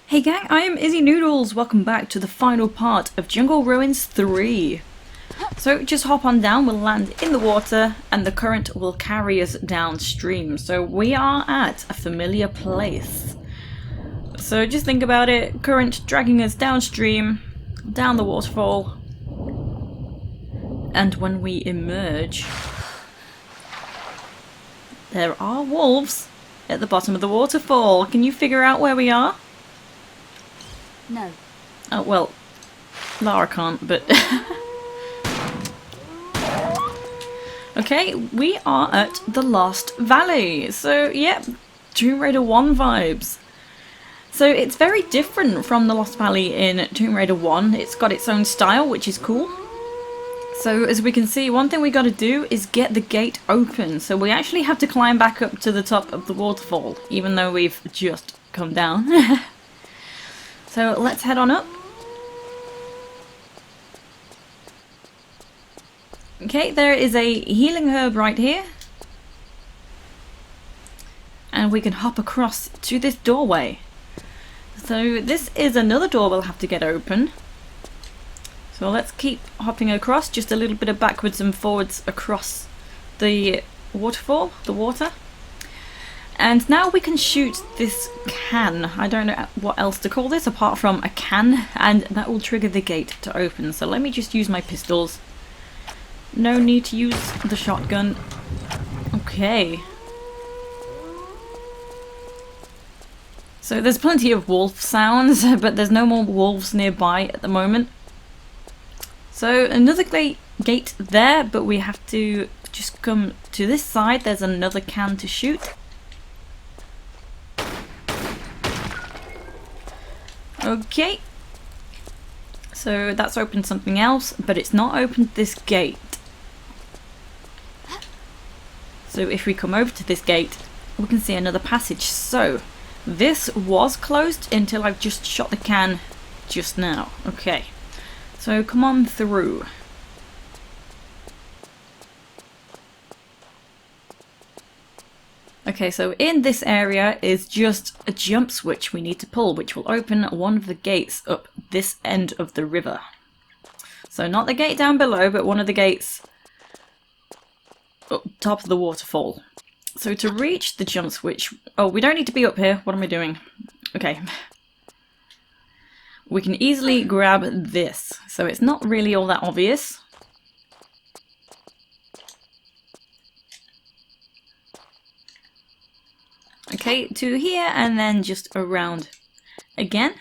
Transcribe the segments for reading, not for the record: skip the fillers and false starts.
Hey gang, I am Izzy Noodles. Welcome back to the final part of Jungle Ruins 3. So just hop on down, we'll land in the water and the current will carry us downstream. So we are at a familiar place. So just think about it, current dragging us downstream, down the waterfall. And when we emerge, there are wolves at the bottom of the waterfall. Can you figure out where we are? No. Oh, well, Lara can't, but... Okay, we are at the Lost Valley. So, yeah, Tomb Raider 1 vibes. So it's very different from the Lost Valley in Tomb Raider 1. It's got its own style, which is cool. So as we can see, one thing we got to do is get the gate open. So we actually have to climb back up to the top of the waterfall, even though we've just come down. So let's head on up. Okay, there is a healing herb right here. And we can hop across to this doorway. So this is another door we'll have to get open. So let's keep hopping across, just a little bit of backwards and forwards across the waterfall, the water. And now we can shoot this can. I don't know what else to call this apart from a can, and that will trigger the gate to open. So let me just use my pistols. No need to use the shotgun. Okay. So there's plenty of wolf sounds, but there's no more wolves nearby at the moment. So another gate there, but we have to just come to this side. There's another can to shoot. Okay, so that's opened something else, but it's not opened this gate. So if we come over to this gate, we can see another passage. So this was closed until I've just shot the can just now. Okay, so come on through. Okay, so in this area is just a jump switch we need to pull, which will open one of the gates up this end of the river. So not the gate down below, but one of the gates up top of the waterfall. So to reach the jump switch... Oh, we don't need to be up here. What am I doing? Okay. We can easily grab this. So it's not really all that obvious. Okay, to here and then just around again.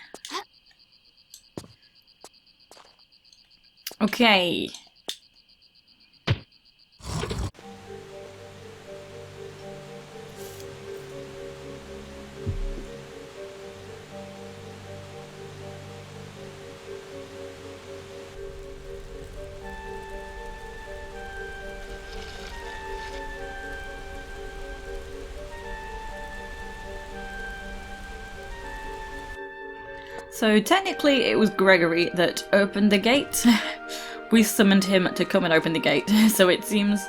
Okay. So technically it was Gregory that opened the gate. We summoned him to come and open the gate, so it seems.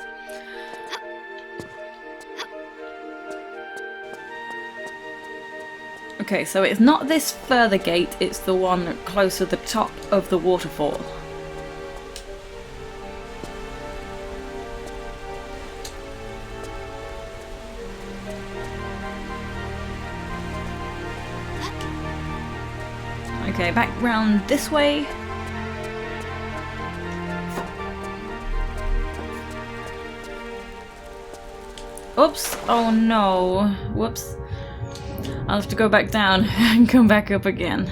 Okay, so it's not this further gate, it's the one closer to the top of the waterfall. Okay, back round this way. Oops! Oh no! Whoops. I'll have to go back down and come back up again.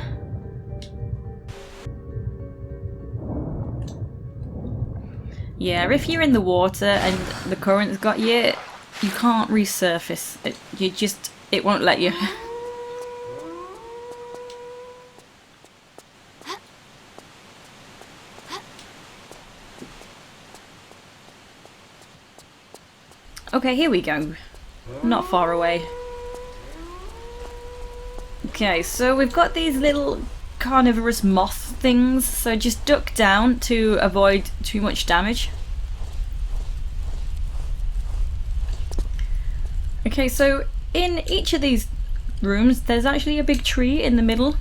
Yeah, if you're in the water and the current's got you, you can't resurface. It won't let you. Okay, here we go. Not far away. Okay, so we've got these little carnivorous moth things, so just duck down to avoid too much damage. Okay, so in each of these rooms there's actually a big tree in the middle,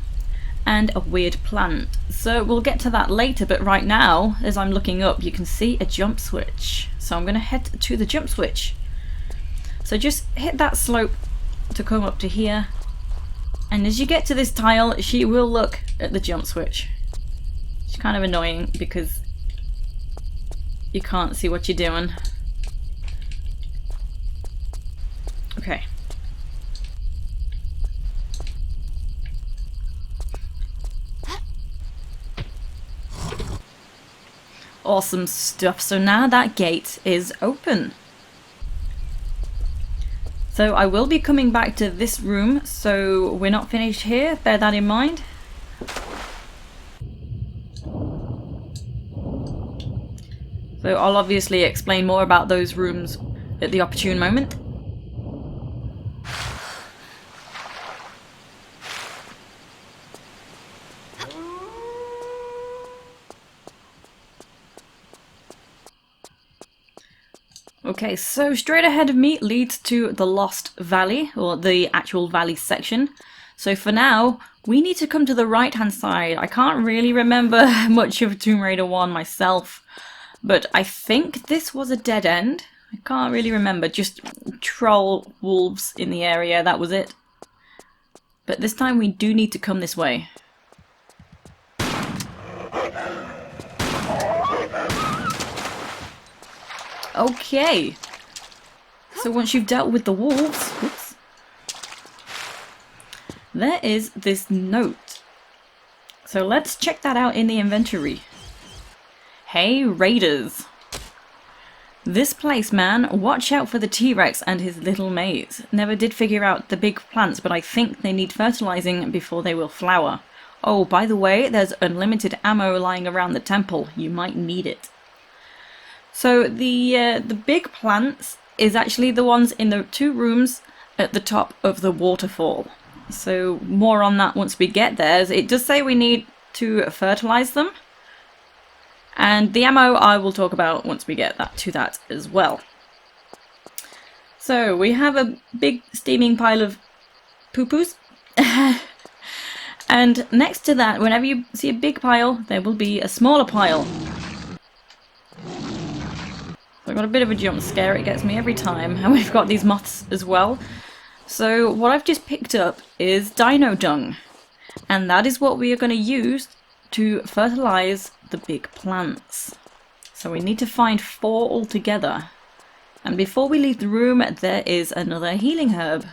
and a weird plant. So we'll get to that later, but right now, as I'm looking up, you can see a jump switch. So I'm going to head to the jump switch. So just hit that slope to come up to here. And as you get to this tile, she will look at the jump switch. It's kind of annoying because you can't see what you're doing. Okay. Awesome stuff. So now that gate is open. So I will be coming back to this room, so we're not finished here. Bear that in mind. So I'll obviously explain more about those rooms at the opportune moment. Okay, so straight ahead of me leads to the Lost Valley, or the actual valley section. So for now, we need to come to the right-hand side. I can't really remember much of Tomb Raider 1 myself, but I think this was a dead end. I can't really remember, just troll wolves in the area, that was it. But this time we do need to come this way. Okay, so once you've dealt with the wolves, oops, there is this note. So let's check that out in the inventory. Hey raiders, this place, man, watch out for the T-Rex and his little maze. Never did figure out the big plants, but I think they need fertilizing before they will flower. Oh, by the way, there's unlimited ammo lying around the temple. You might need it. So the big plants is actually the ones in the two rooms at the top of the waterfall. So more on that once we get there. It does say we need to fertilize them. And the ammo I will talk about once we get to that as well. So we have a big steaming pile of poo-poos. And next to that, whenever you see a big pile, there will be a smaller pile. I got a bit of a jump scare, it gets me every time, and we've got these moths as well. So what I've just picked up is Dino Dung, and that is what we are going to use to fertilize the big plants. So we need to find 4 altogether. And before we leave the room, there is another healing herb.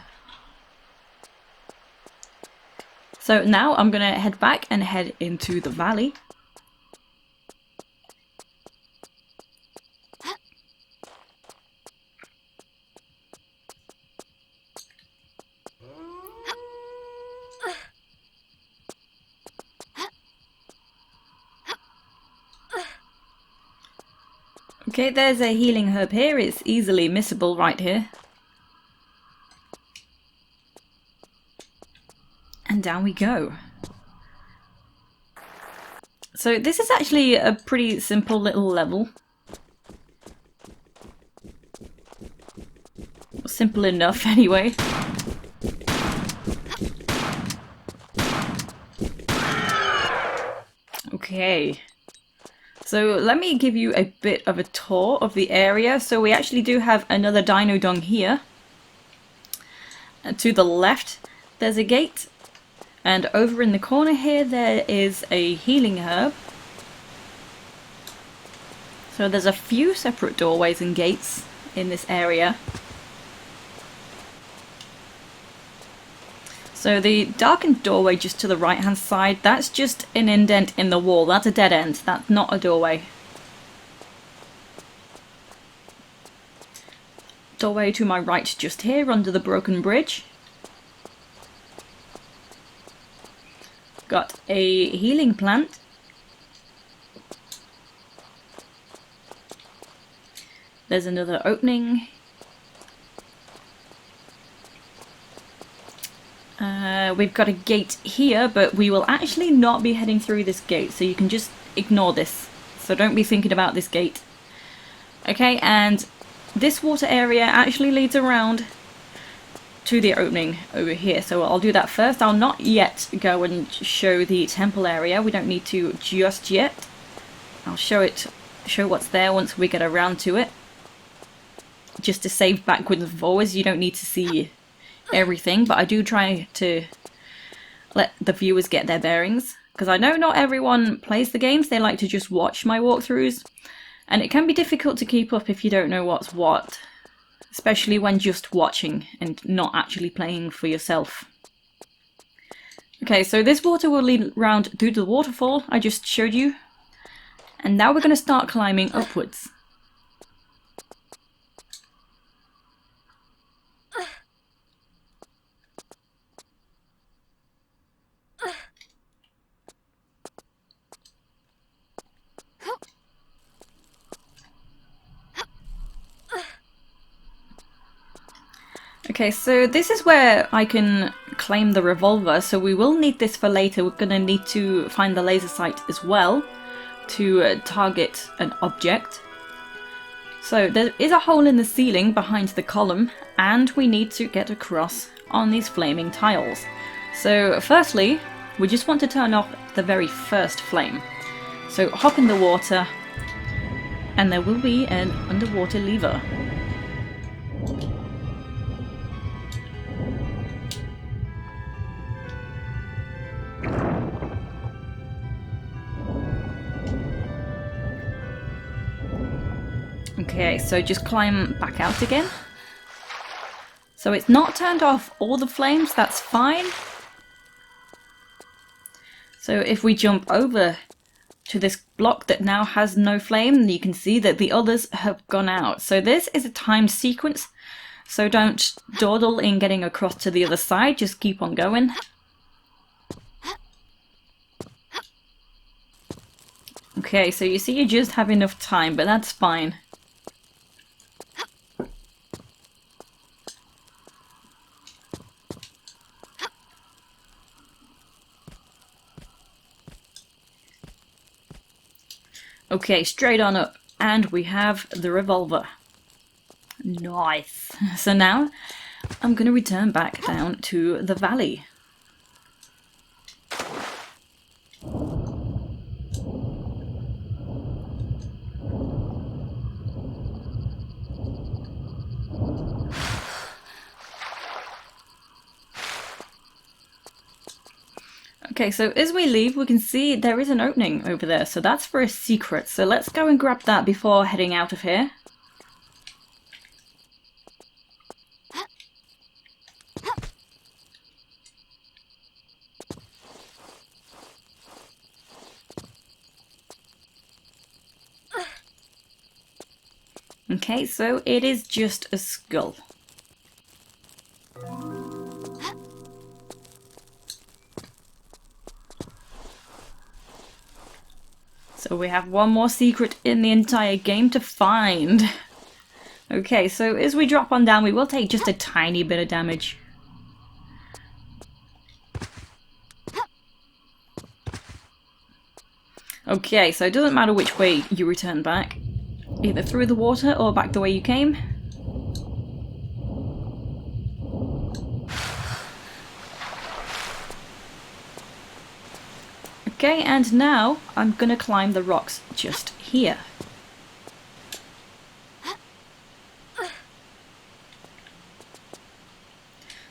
So now I'm going to head back and head into the valley. Okay, there's a healing herb here. It's easily missable right here. And down we go. So this is actually a pretty simple little level. Simple enough anyway. Okay. So let me give you a bit of a tour of the area. So we actually do have another Dino Dung here. And to the left, there's a gate. And over in the corner here, there is a healing herb. So there's a few separate doorways and gates in this area. So the darkened doorway just to the right hand side, that's just an indent in the wall. That's a dead end. That's not a doorway. Doorway to my right just here under the broken bridge. Got a healing plant. There's another opening. We've got a gate here, but we will actually not be heading through this gate, so you can just ignore this. So don't be thinking about this gate. Okay, and this water area actually leads around to the opening over here. So I'll do that first. I'll not yet go and show the temple area. We don't need to just yet. I'll show what's there once we get around to it. Just to save backwards and forwards, you don't need to see everything, but I do try to let the viewers get their bearings, because I know not everyone plays the games. They like to just watch my walkthroughs, and it can be difficult to keep up if you don't know what's what, especially when just watching and not actually playing for yourself. Okay, so this water will lead round through the waterfall I just showed you, and now we're going to start climbing upwards. Okay, so this is where I can claim the revolver, so we will need this for later. We're going to need to find the Lasersight as well to target an object. So there is a hole in the ceiling behind the column, and we need to get across on these flaming tiles. So firstly, we just want to turn off the very first flame. So hop in the water, and there will be an underwater lever. Okay, so just climb back out again. So it's not turned off all the flames, that's fine. So if we jump over to this block that now has no flame, you can see that the others have gone out. So this is a timed sequence, so don't dawdle in getting across to the other side, just keep on going. Okay, so you see you just have enough time, but that's fine. Okay, straight on up, and we have the revolver. Nice. So now I'm going to return back down to the valley. Okay, so as we leave, we can see there is an opening over there, so that's for a secret. So let's go and grab that before heading out of here. Okay, so it is just a skull. So we have one more secret in the entire game to find. Okay, so as we drop on down, we will take just a tiny bit of damage. Okay, so it doesn't matter which way you return back. Either through the water or back the way you came. Okay, and now I'm gonna climb the rocks just here.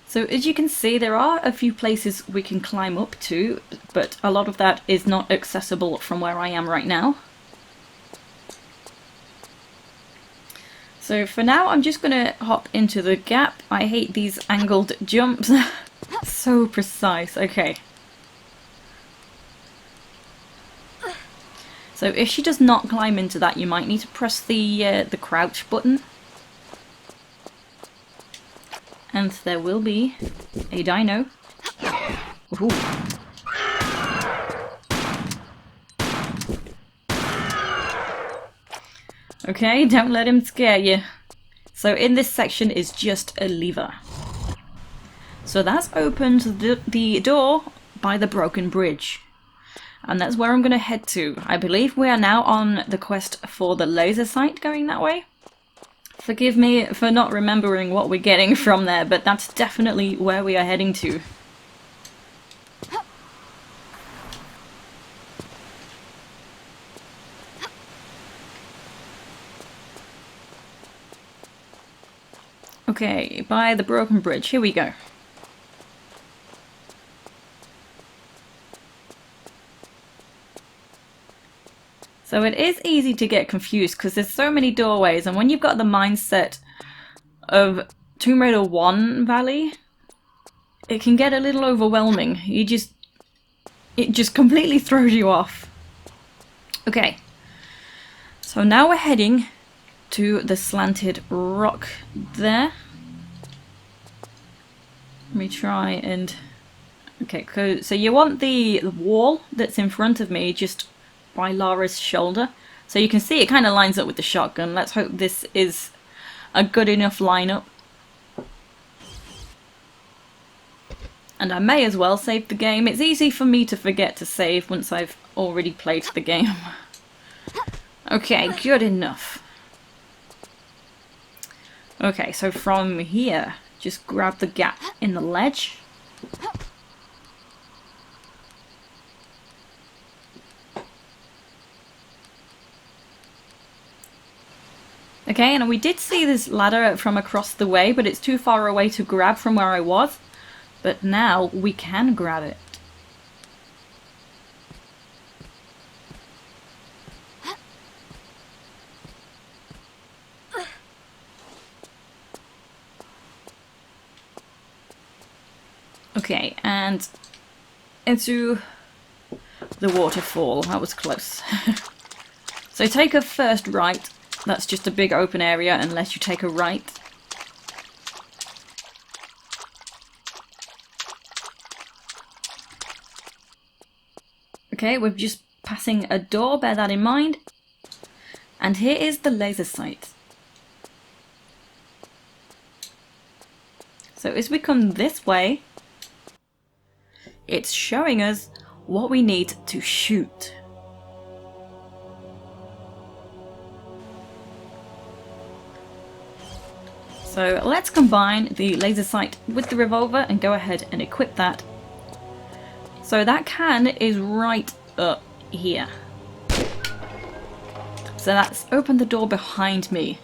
So as you can see, there are a few places we can climb up to, but a lot of that is not accessible from where I am right now. So for now, I'm just gonna hop into the gap. I hate these angled jumps. So precise. Okay. So if she does not climb into that, you might need to press the crouch button. And there will be a dino. Ooh. Okay, don't let him scare you. So in this section is just a lever. So that's opened the door by the broken bridge. And that's where I'm going to head to. I believe we are now on the quest for the Lasersight going that way. Forgive me for not remembering what we're getting from there, but that's definitely where we are heading to. Okay, by the broken bridge, here we go. So it is easy to get confused because there's so many doorways, and when you've got the mindset of Tomb Raider 1 Valley, it can get a little overwhelming. It just completely throws you off. Okay, so now we're heading to the slanted rock there. Let me try and... Okay, so you want the wall that's in front of me just by Lara's shoulder. So you can see it kind of lines up with the shotgun. Let's hope this is a good enough lineup. And I may as well save the game. It's easy for me to forget to save once I've already played the game. Okay, good enough. Okay, so from here, just grab the gap in the ledge. Okay, and we did see this ladder from across the way, but it's too far away to grab from where I was. But now we can grab it. Okay, and into the waterfall. That was close. So take a first right. That's just a big open area unless you take a right. Okay, we're just passing a door, bear that in mind. And here is the Lasersight. So as we come this way, it's showing us what we need to shoot. So let's combine the Lasersight with the revolver and go ahead and equip that. So that can is right up here. So that's opened the door behind me.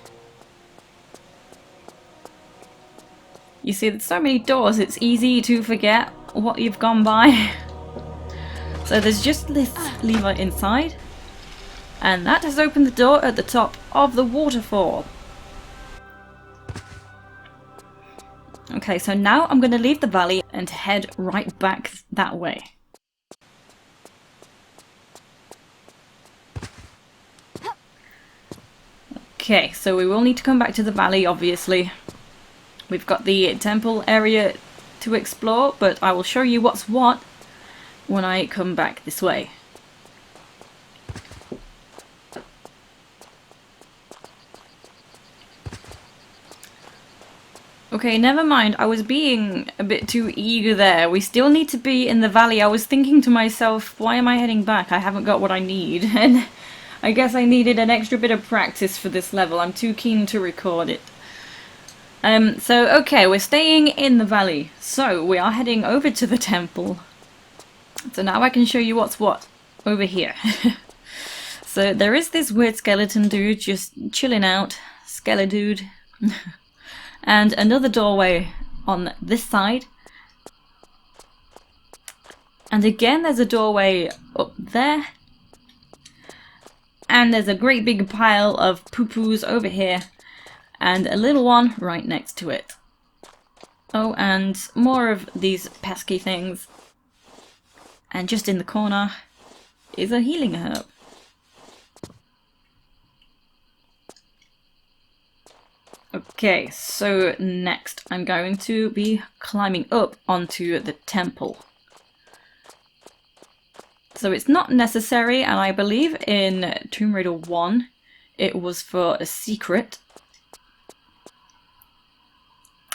You see, there's so many doors, it's easy to forget what you've gone by. So there's just this lever inside, and that has opened the door at the top of the waterfall. Okay, so now I'm going to leave the valley and head right back that way. Okay, so we will need to come back to the valley, obviously. We've got the temple area to explore, but I will show you what's what when I come back this way. Okay, never mind. I was being a bit too eager there. We still need to be in the valley. I was thinking to myself, why am I heading back? I haven't got what I need. And I guess I needed an extra bit of practice for this level. I'm too keen to record it. Okay, we're staying in the valley. So we are heading over to the temple. So now I can show you what's what over here. So there is this weird skeleton dude just chilling out. Skeledude. And another doorway on this side. And again there's a doorway up there. And there's a great big pile of poo-poos over here. And a little one right next to it. Oh, and more of these pesky things. And just in the corner is a healing herb. Okay, so next I'm going to be climbing up onto the temple. So it's not necessary, and I believe in Tomb Raider 1 it was for a secret.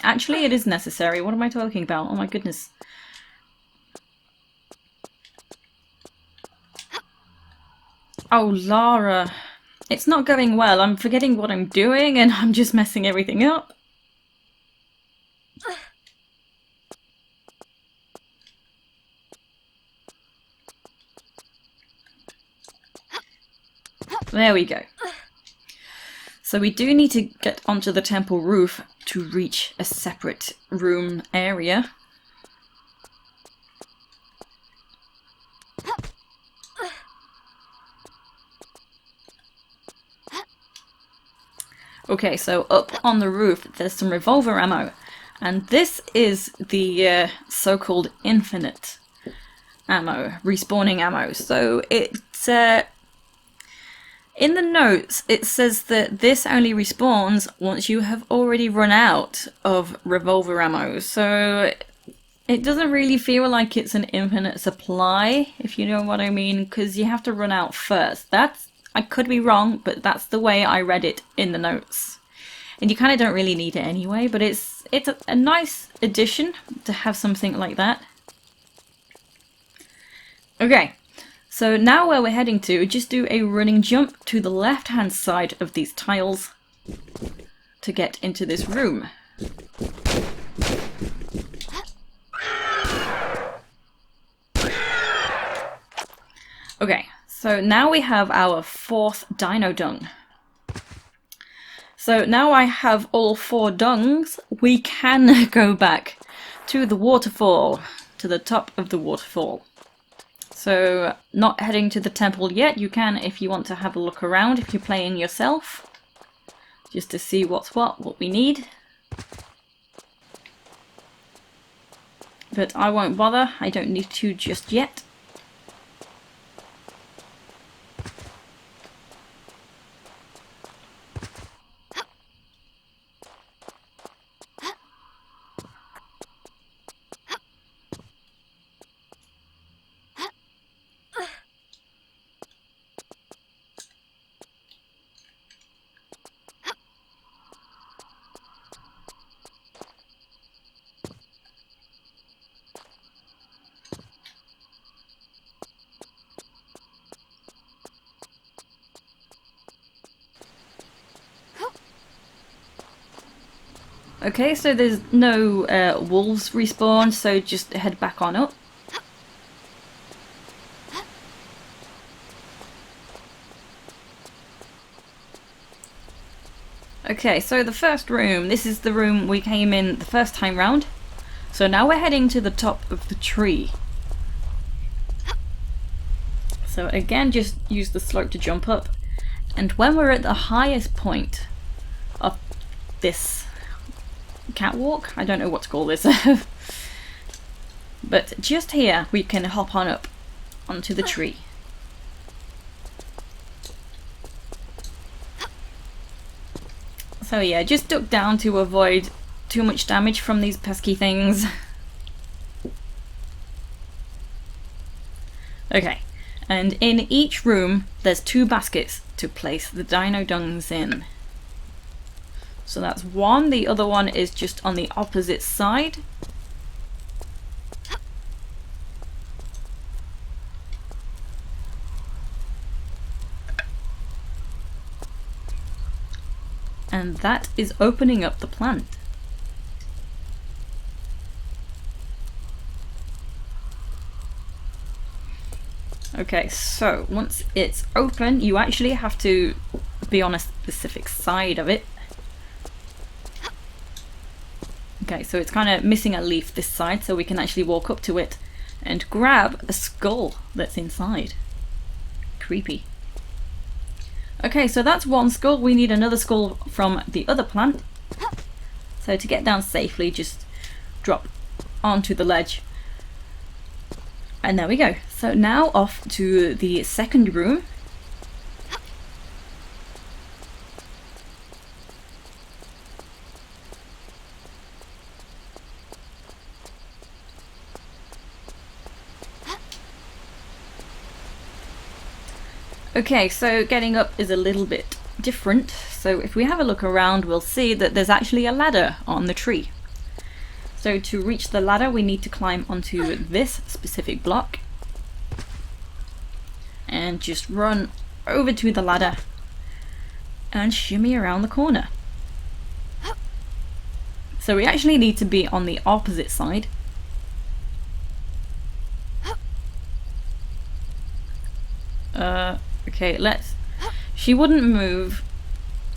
Actually, it is necessary. What am I talking about? Oh my goodness. Oh, Lara. It's not going well. I'm forgetting what I'm doing and I'm just messing everything up. There we go. So we do need to get onto the temple roof to reach a separate room area. Okay, so up on the roof there's some revolver ammo, and this is the so-called infinite ammo, respawning ammo. So it's in the notes it says that this only respawns once you have already run out of revolver ammo, so it doesn't really feel like it's an infinite supply, if you know what I mean, because you have to run out first. I could be wrong, but that's the way I read it in the notes. And you kind of don't really need it anyway, but it's a nice addition to have something like that. Okay, so now where we're heading to, just do a running jump to the left-hand side of these tiles to get into this room. Okay, so now we have our 4th Dino Dung. So now I have all 4 Dungs, we can go back to the waterfall, to the top of the waterfall. So not heading to the temple yet, you can if you want to have a look around, if you're playing yourself, just to see what's what we need. But I won't bother, I don't need to just yet. Okay, so there's no wolves respawn, so just head back on up. Okay, so the first room, this is the room we came in the first time round. So now we're heading to the top of the tree. So again, just use the slope to jump up. And when we're at the highest point of this catwalk, I don't know what to call this, but just here we can hop on up onto the tree. So yeah, just duck down to avoid too much damage from these pesky things. Okay, and in each room there's 2 baskets to place the Dino Dungs in. So that's one, the other one is just on the opposite side. And that is opening up the plant. Okay, so once it's open, you actually have to be on a specific side of it. Okay, so it's kind of missing a leaf this side, so we can actually walk up to it and grab a skull that's inside. Creepy. Okay, so that's one skull. We need another skull from the other plant. So to get down safely, just drop onto the ledge. And there we go. So now off to the second room. Okay, so getting up is a little bit different. So if we have a look around, we'll see that there's actually a ladder on the tree. So to reach the ladder, we need to climb onto this specific block and just run over to the ladder and shimmy around the corner. So we actually need to be on the opposite side. Okay, she wouldn't move,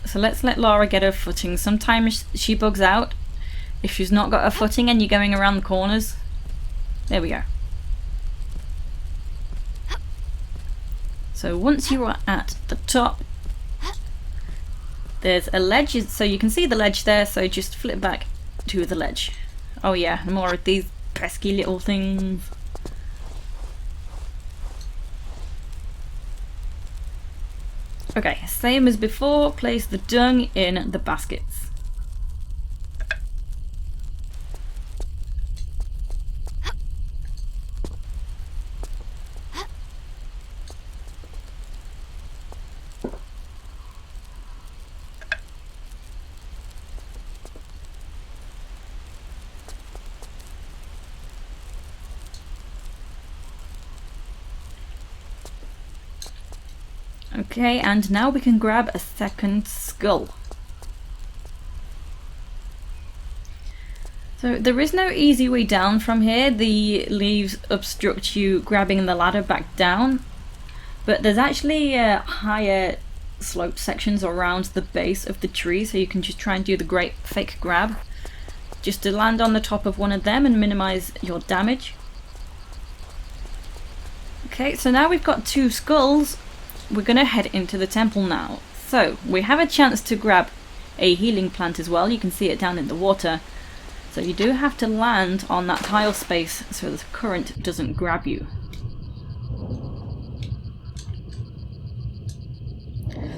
so let's let Laura get her footing. Sometimes she bugs out if she's not got her footing and you're going around the corners. There we go. So once you are at the top, there's a ledge, so you can see the ledge there, so just flip back to the ledge. Oh yeah, more of these pesky little things. Okay, same as before, place the dung in the baskets. Okay, and now we can grab a second skull. So there is no easy way down from here. The leaves obstruct you grabbing the ladder back down, but there's actually higher sloped sections around the base of the tree, so you can just try and do the great fake grab just to land on the top of one of them and minimize your damage. Okay, so now we've got 2 skulls. We're gonna head into the temple now. So we have a chance to grab a healing plant as well. You can see it down in the water. So you do have to land on that tile space so the current doesn't grab you.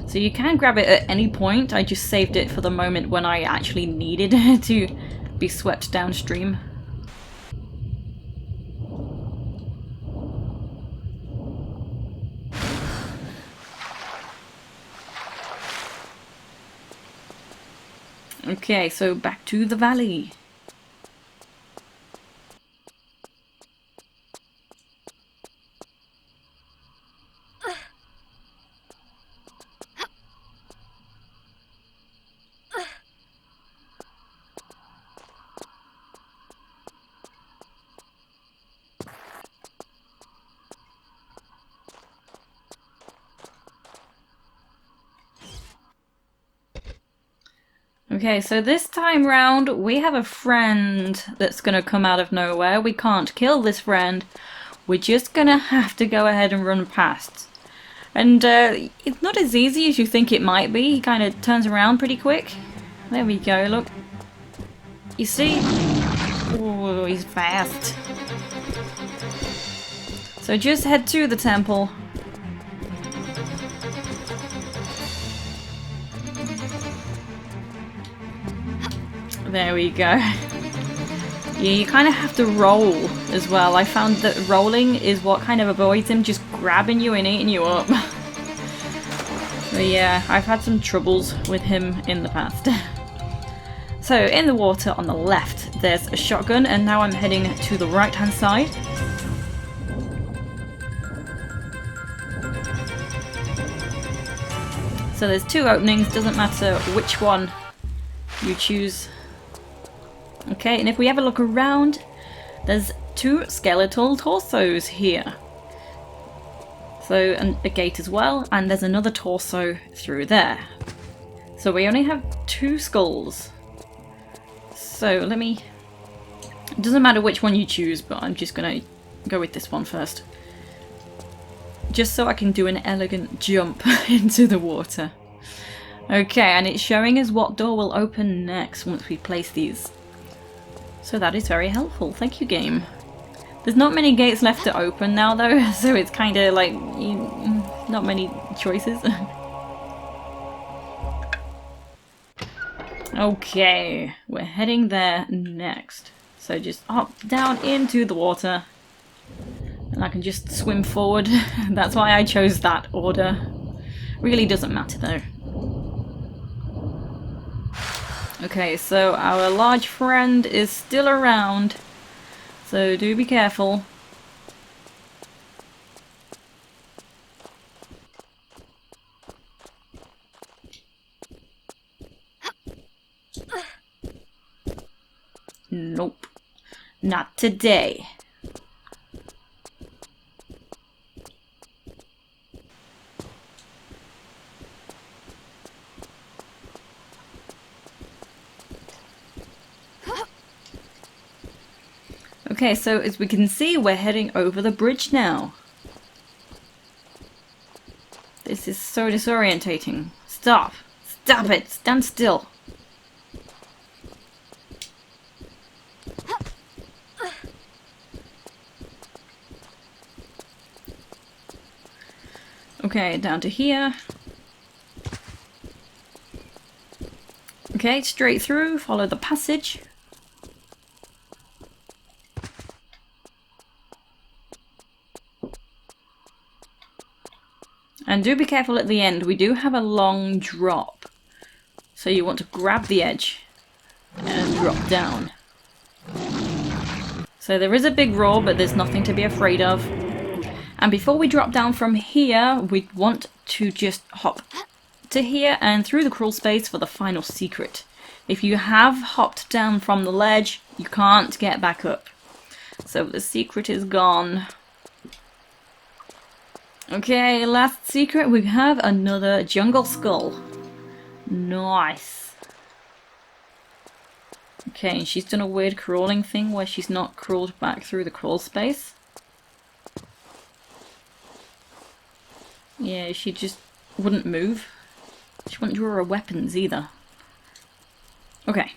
So you can grab it at any point. I just saved it for the moment when I actually needed to be swept downstream. Okay, so back to the valley. Okay, so this time round we have a friend that's gonna come out of nowhere. We can't kill this friend. We're just gonna have to go ahead and run past. And it's not as easy as you think it might be. He kind of turns around pretty quick. There we go, look. You see? Oh, he's fast. So just head to the temple. There we go. Yeah, you kind of have to roll as well. I found that rolling is what kind of avoids him just grabbing you and eating you up. But yeah, I've had some troubles with him in the past. So in the water on the left there's a shotgun, and now I'm heading to the right hand side. So there's 2 openings, doesn't matter which one you choose. Okay, and if we have a look around, there's 2 skeletal torsos here. So, and a gate as well, and there's another torso through there. So we only have 2 skulls. So let me... It doesn't matter which one you choose, but I'm just gonna go with this one first. Just so I can do an elegant jump into the water. Okay, and it's showing us what door will open next once we place these. So that is very helpful, thank you game. There's not many gates left to open now though, so it's kind of like, not many choices. Okay, we're heading there next. So just hop down into the water. And I can just swim forward. That's why I chose that order. Really doesn't matter though. Okay, so our large friend is still around, so do be careful. Not today. Okay, so as we can see, we're heading over the bridge now. This is so disorientating. Stop! Stop it! Stand still! Okay, down to here. Okay, straight through, follow the passage. And do be careful at the end, we do have a long drop. So you want to grab the edge and drop down. So there is a big roar, but there's nothing to be afraid of. And before we drop down from here, we want to just hop to here and through the crawl space for the final secret. If you have hopped down from the ledge, you can't get back up. So the secret is gone. Okay, last secret, we have another jungle skull. Nice. Okay, and she's done a weird crawling thing where she's not crawled back through the crawl space. Yeah, she just wouldn't move. She wouldn't draw her weapons either. Okay.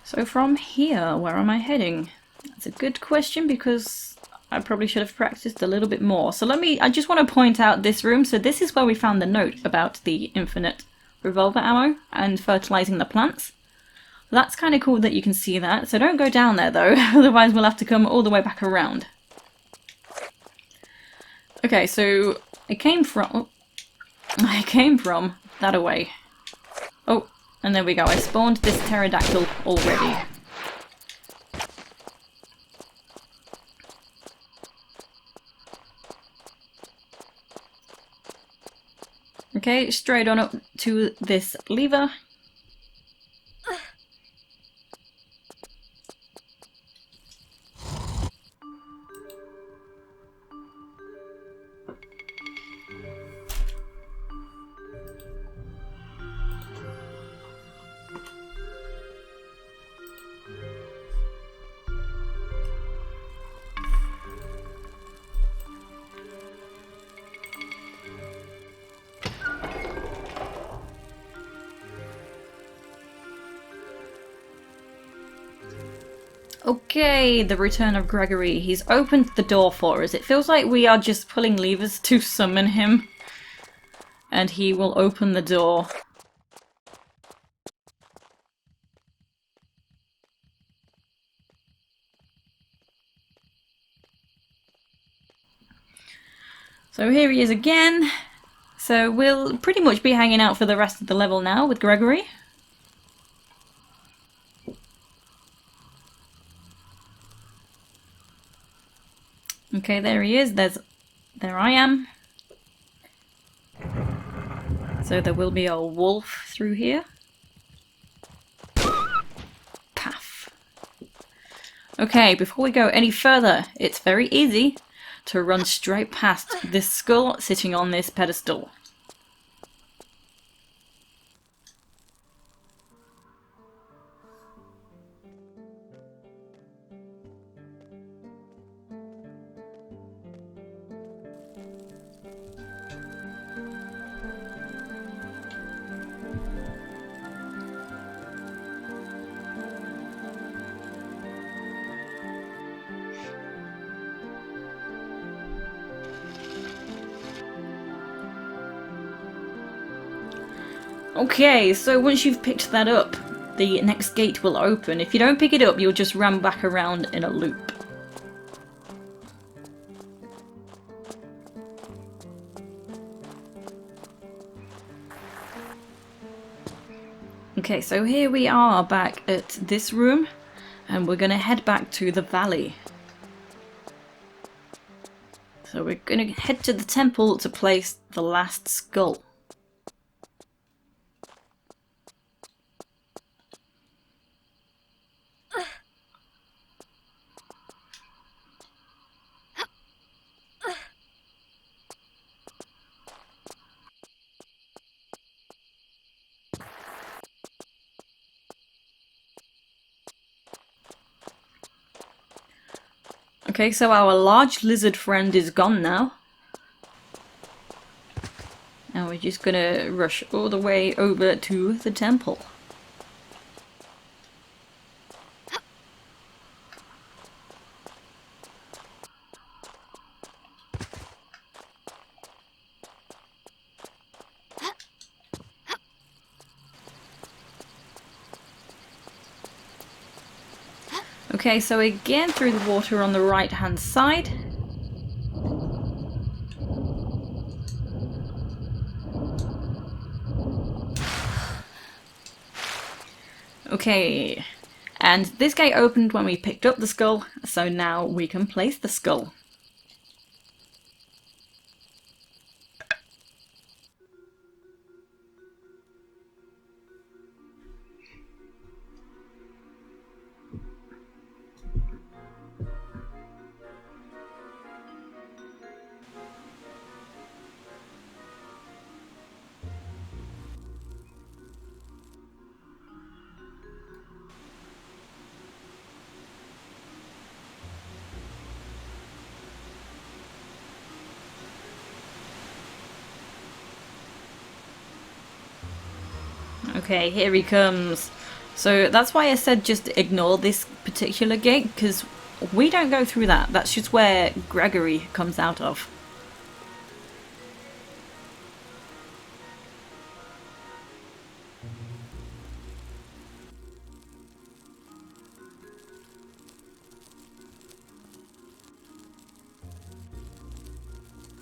So from here, where am I heading? That's a good question because I probably should have practiced a little bit more. So I just want to point out this room. So this is where we found the note about the infinite revolver ammo and fertilizing the plants. That's kind of cool that you can see that. So don't go down there though, otherwise we'll have to come all the way back around. Okay, so I came from that away. Oh, and there we go. I spawned this pterodactyl already. Okay, straight on up to this lever. Okay, the return of Gregory. He's opened the door for us. It feels like we are just pulling levers to summon him. And he will open the door. So here he is again. So we'll pretty much be hanging out for the rest of the level now with Gregory. Okay, there he is. There I am. So there will be a wolf through here. Paff. Okay, before we go any further, it's very easy to run straight past this skull sitting on this pedestal. Okay, so once you've picked that up, the next gate will open. If you don't pick it up, you'll just run back around in a loop. Okay, so here we are back at this room, and we're gonna head back to the valley. So we're gonna head to the temple to place the last skull. Okay, so our large lizard friend is gone now. And we're just gonna rush all the way over to the temple. Okay, so again through the water on the right hand side. Okay, and this gate opened when we picked up the skull, so now we can place the skull. Okay, here he comes. So that's why I said just ignore this particular gate, because we don't go through that. That's just where Gregory comes out of.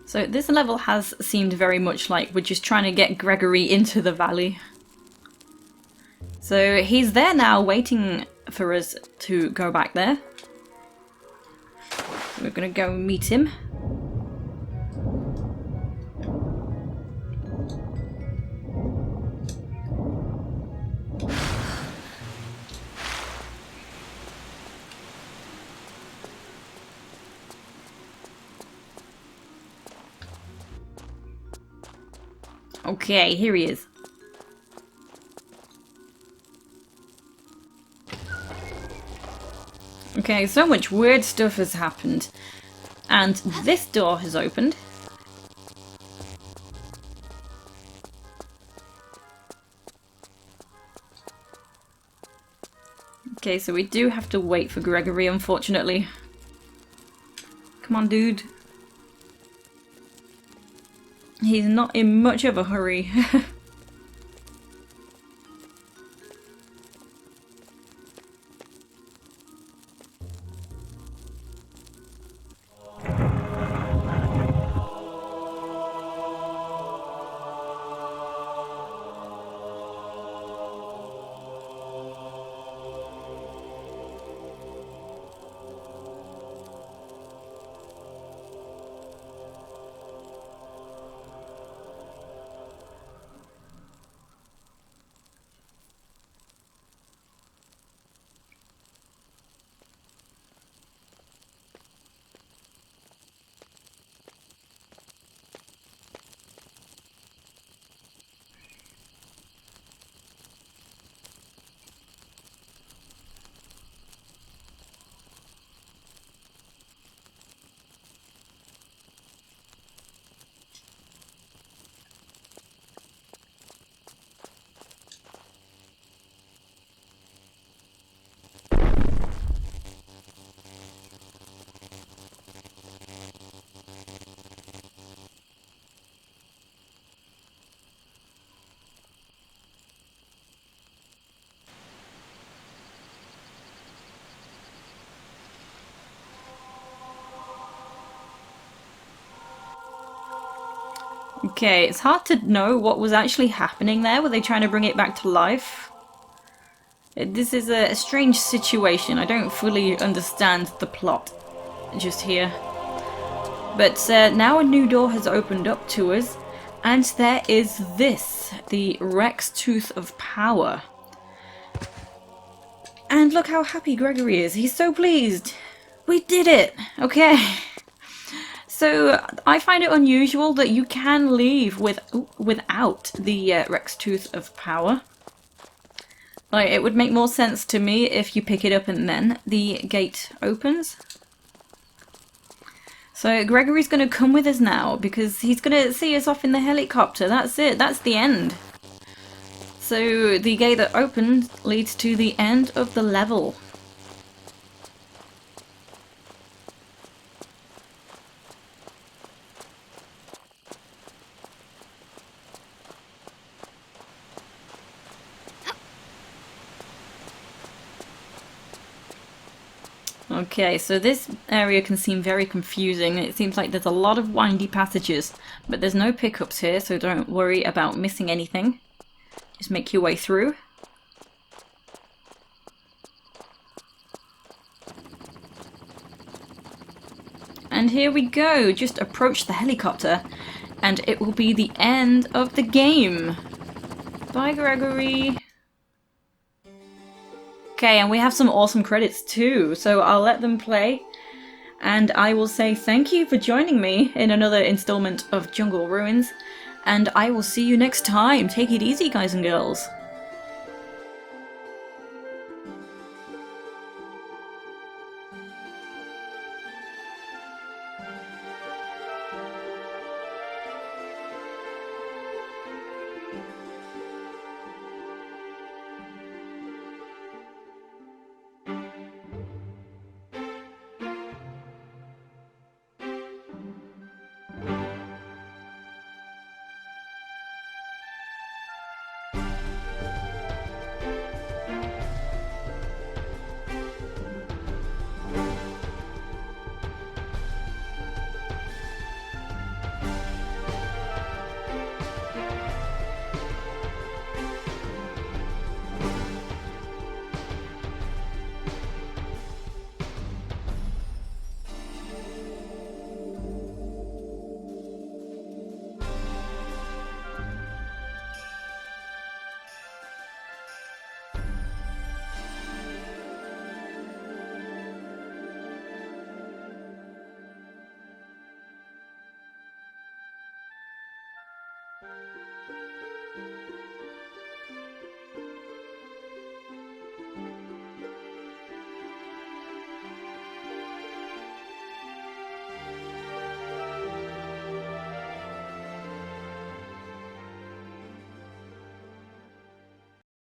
So this level has seemed very much like we're just trying to get Gregory into the valley. So he's there now, waiting for us to go back there. We're gonna go meet him. Okay, here he is. Okay, so much weird stuff has happened. And this door has opened. Okay, so we do have to wait for Gregory, unfortunately. Come on, dude. He's not in much of a hurry. Okay, it's hard to know what was actually happening there. Were they trying to bring it back to life? This is a strange situation. I don't fully understand the plot just here. But now a new door has opened up to us, and there is this, the Rex Tooth of Power. And look how happy Gregory is. He's so pleased. We did it! Okay. So I find it unusual that you can leave without the Rex Tooth of Power. Like, it would make more sense to me if you pick it up and then the gate opens. So Gregory's going to come with us now because he's going to see us off in the helicopter. That's it. That's the end. So the gate that opened leads to the end of the level. Okay, so this area can seem very confusing. It seems like there's a lot of windy passages, but there's no pickups here, so don't worry about missing anything. Just make your way through. And here we go, just approach the helicopter, and it will be the end of the game. Bye, Gregory. Okay, and we have some awesome credits too, so I'll let them play. And I will say thank you for joining me in another installment of Jungle Ruins. And I will see you next time. Take it easy, guys and girls.